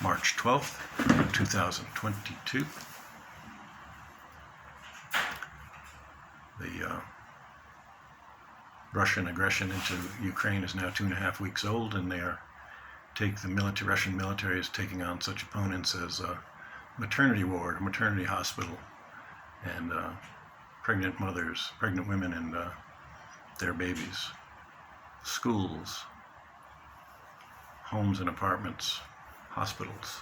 March 12th, 2022. The Russian aggression into Ukraine is now 2.5 weeks old, and the Russian military is taking on such opponents as a maternity ward, a maternity hospital, and pregnant mothers, pregnant women and their babies, schools, homes and apartments, hospitals.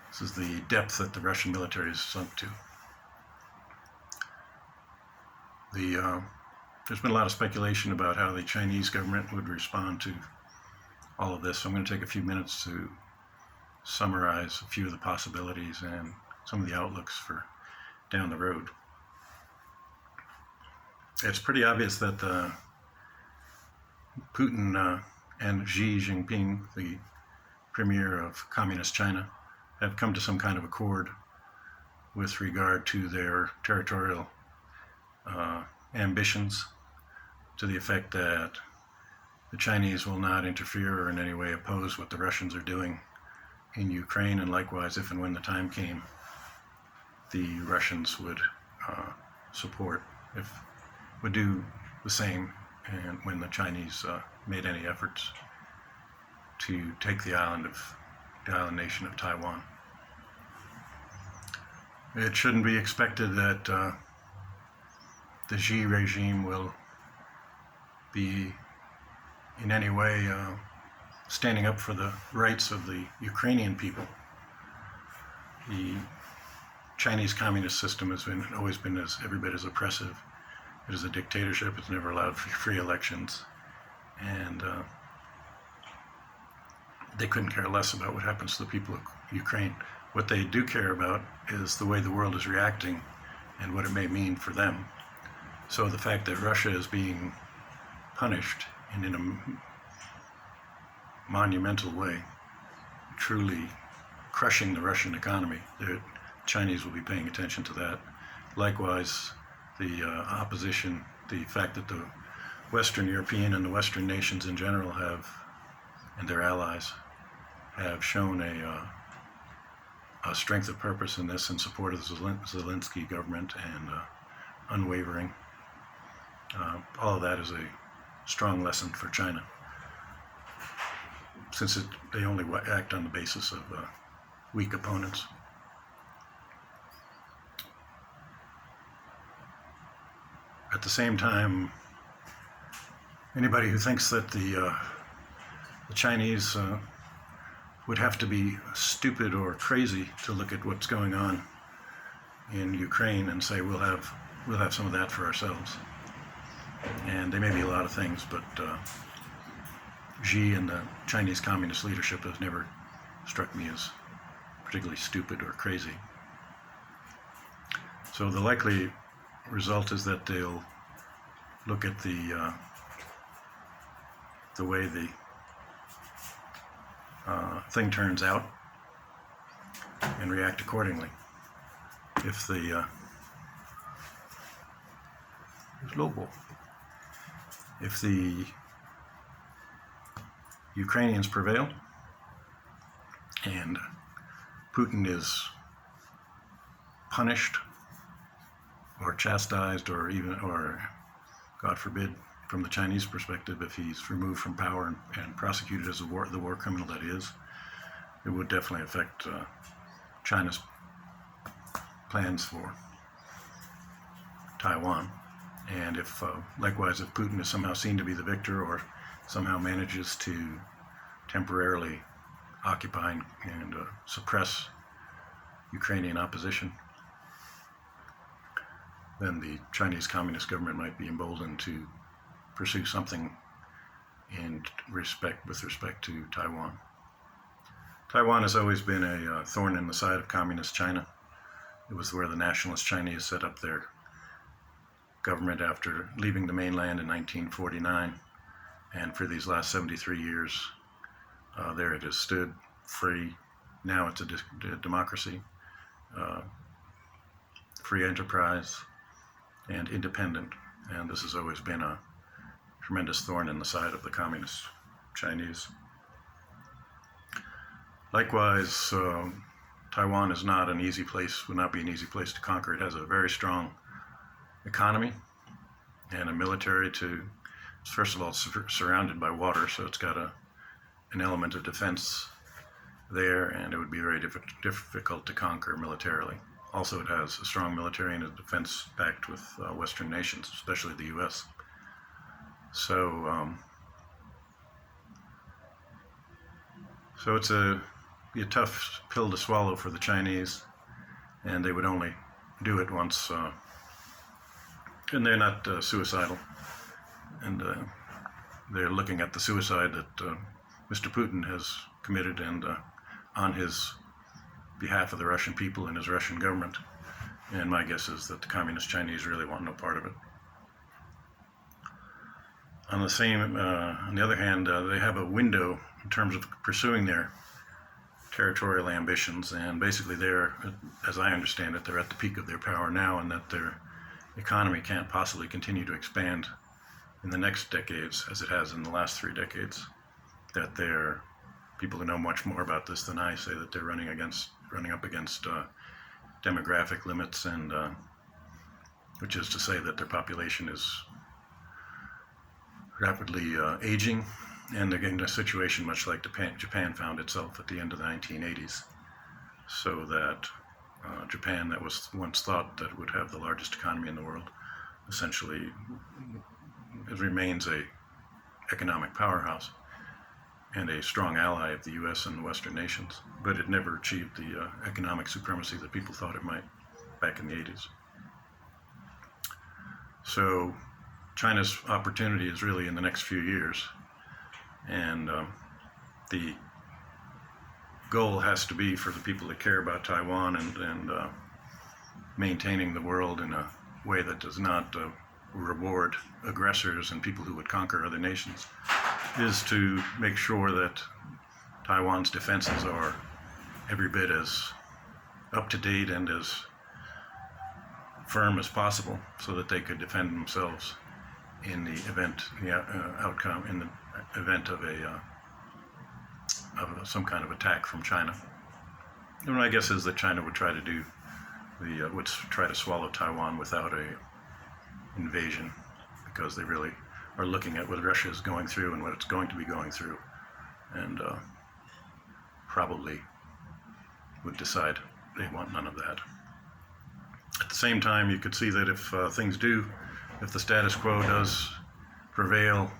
This is the depth that the Russian military has sunk to. There's been a lot of speculation about how the Chinese government would respond to all of this. So I'm going to take a few minutes to summarize a few of the possibilities and some of the outlooks for down the road. It's pretty obvious that Putin and Xi Jinping, the premier of Communist China, have come to some kind of accord with regard to their territorial ambitions, to the effect that the Chinese will not interfere or in any way oppose what the Russians are doing in Ukraine, and likewise, if and when the time came, the Russians would would do the same, and when the Chinese made any efforts to take the island nation of Taiwan. It shouldn't be expected that the Xi regime will be in any way standing up for the rights of the Ukrainian people. The Chinese communist system has always been every bit as oppressive. It is a dictatorship. It's never allowed free elections, and they couldn't care less about what happens to the people of Ukraine. What they do care about is the way the world is reacting and what it may mean for them. So the fact that Russia is being punished and in a monumental way, truly crushing the Russian economy, the Chinese will be paying attention to that. Likewise, the opposition, the fact that the Western European and the Western nations in general and their allies, have shown a strength of purpose in this in support of the Zelensky government, and unwavering. All of that is a strong lesson for China, since they only act on the basis of weak opponents. At the same time, anybody who thinks that the Chinese would have to be stupid or crazy to look at what's going on in Ukraine and say we'll have some of that for ourselves. And they may be a lot of things, but Xi and the Chinese communist leadership has never struck me as particularly stupid or crazy. So the likely result is that they'll look at the way the thing turns out and react accordingly. If if the Ukrainians prevail and Putin is punished or chastised, or God forbid, from the Chinese perspective, if he's removed from power and prosecuted as the war criminal that he is, it would definitely affect China's plans for Taiwan. And if, likewise, if Putin is somehow seen to be the victor, or somehow manages to temporarily occupy and suppress Ukrainian opposition, then the Chinese Communist government might be emboldened to pursue something with respect to Taiwan. Taiwan has always been a thorn in the side of Communist China. It was where the nationalist Chinese set up their government after leaving the mainland in 1949, and for these last 73 years, there it has stood free. Now it's a democracy, free enterprise, and independent, and this has always been a tremendous thorn in the side of the Communist Chinese. Likewise, Taiwan is not an easy place, would not be an easy place to conquer. It has a very strong economy and a military first of all, surrounded by water, so it's got an element of defense there, and it would be very difficult to conquer militarily. Also, it has a strong military and a defense pact with Western nations, especially the U.S. So it's be a tough pill to swallow for the Chinese, and they would only do it once, and they're not suicidal, and they're looking at the suicide that Mr. Putin has committed, and on his behalf of the Russian people and his Russian government. And my guess is that the Communist Chinese really want no part of it. On the other hand, they have a window in terms of pursuing their territorial ambitions, and basically they're, as I understand it, they're at the peak of their power now, and that their economy can't possibly continue to expand in the next decades as it has in the last 3 decades. That they're, people who know much more about this than I say that they're running up against demographic limits, and which is to say that their population is rapidly aging, and they're getting a situation much like Japan found itself at the end of the 1980s. So that Japan, that was once thought that it would have the largest economy in the world, essentially it remains a economic powerhouse and a strong ally of the U.S. and the Western nations, but it never achieved the economic supremacy that people thought it might back in the 80s. So China's opportunity is really in the next few years, and the goal has to be for the people that care about Taiwan and maintaining the world in a way that does not reward aggressors and people who would conquer other nations, is to make sure that Taiwan's defenses are every bit as up to date and as firm as possible, so that they could defend themselves in the event, outcome, in the event of some kind of attack from China. And my guess is that China would try to try to swallow Taiwan without a invasion, because they really are looking at what Russia is going through and what it's going to be going through, and probably would decide they want none of that. At the same time, you could see that if the status quo does prevail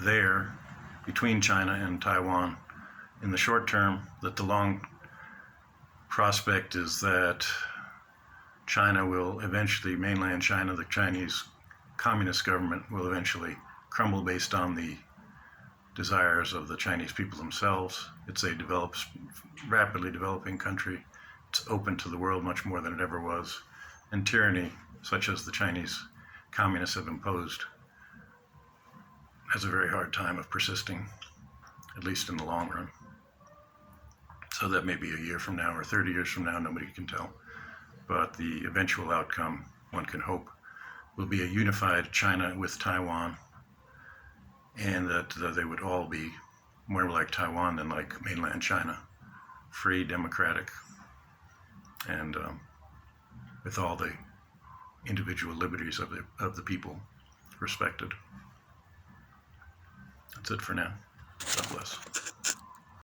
there between China and Taiwan in the short term, that the long prospect is that China will eventually, mainland China, the Chinese Communist government will eventually crumble based on the desires of the Chinese people themselves. It's a rapidly developing country. It's open to the world much more than it ever was. And tyranny, such as the Chinese communists have imposed, has a very hard time of persisting, at least in the long run. So that may be a year from now or 30 years from now, nobody can tell. But the eventual outcome, one can hope, will be a unified China with Taiwan, and that they would all be more like Taiwan than like mainland China, free, democratic, and with all the individual liberties of the people respected. That's it for now. God bless.